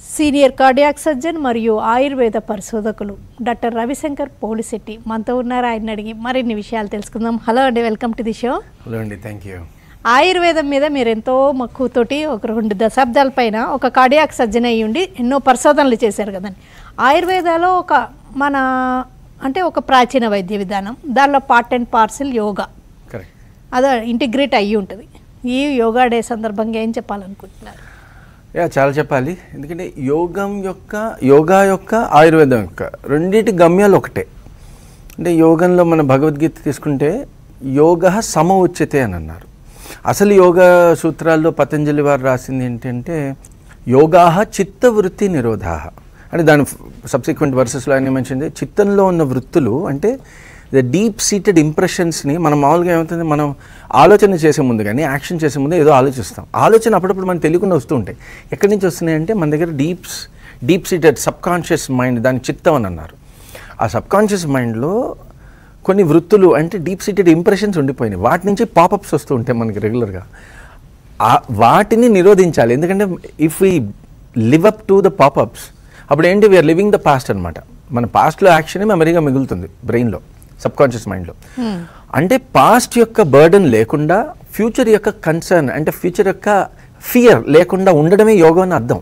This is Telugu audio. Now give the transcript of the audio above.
సీనియర్ కార్డియాక్ సర్జన్ మరియు ఆయుర్వేద పరిశోధకులు డాక్టర్ రవిశంకర్ పోలిశెట్టి మనతో ఉన్నారు. ఆయన అడిగి మరిన్ని విషయాలు తెలుసుకుందాం. హలో అండి, welcome to the show. Hello అండి, థ్యాంక్ యూ. ఆయుర్వేదం మీద మీరు ఎంతో మక్కువతోటి ఒక 2 దశాబ్దాల పైన ఒక కార్డియాక్ సర్జన్ అయ్యి ఉండి ఎన్నో పరిశోధనలు చేశారు కదండి. ఆయుర్వేదాలో ఒక ప్రాచీన వైద్య విధానం, దానిలో పార్ట్ అండ్ పార్సిల్ యోగా, అదే ఇంటిగ్రేట్ అయ్యి ఉంటుంది. ఈ యోగా డే సందర్భంగా ఏం చెప్పాలనుకుంటున్నారు? చాలా చెప్పాలి. ఎందుకంటే యోగా యొక్క ఆయుర్వేదం యొక్క రెండింటి గమ్యాలు ఒకటే. అంటే యోగంలో మన భగవద్గీత తీసుకుంటే యోగ సమ ఉచ్యతే అని అన్నారు. అసలు యోగా సూత్రాల్లో పతంజలి వారు రాసింది ఏంటంటే యోగా చిత్తవృత్తి నిరోధా అంటే దాని సబ్సిక్వెంట్ వర్సెస్లో ఆయన mentioned చిత్తంలో ఉన్న వృత్తులు అంటే ద డీప్ సీటెడ్ ఇంప్రెషన్స్ని మనం మామూలుగా ఏమవుతుంది, మనం ఆలోచన చేసే ముందు కానీ యాక్షన్ చేసే ముందు ఏదో ఆలోచిస్తాం. ఆలోచన అప్పుడప్పుడు మనం తెలియకుండా వస్తూ ఉంటాయి. ఎక్కడి నుంచి వస్తున్నాయంటే మన దగ్గర డీప్ సీటెడ్ సబ్కాన్షియస్ మైండ్, దాని చిత్తం అని అన్నారు. ఆ సబ్కాన్షియస్ మైండ్లో కొన్ని వృత్తులు అంటే డీప్ సీటెడ్ ఇంప్రెషన్స్ ఉండిపోయినాయి. వాటి నుంచి పాపప్స్ వస్తూ ఉంటాయి మనకి రెగ్యులర్గా. వాటిని నిరోధించాలి. ఎందుకంటే if we live up to the pop-ups అప్పుడు ఏంటి, వీఆర్ లివింగ్ ద పాస్ట్ అనమాట. మన పాస్ట్లో యాక్షన్ మెమరీగా మిగులుతుంది బ్రెయిన్లో, సబ్కాన్షియస్ మైండ్లో. అంటే పాస్ట్ యొక్క బర్డన్ లేకుండా ఫ్యూచర్ యొక్క కన్సర్న్ అంటే ఫ్యూచర్ యొక్క ఫియర్ లేకుండా ఉండడమే యోగా అని అర్థం.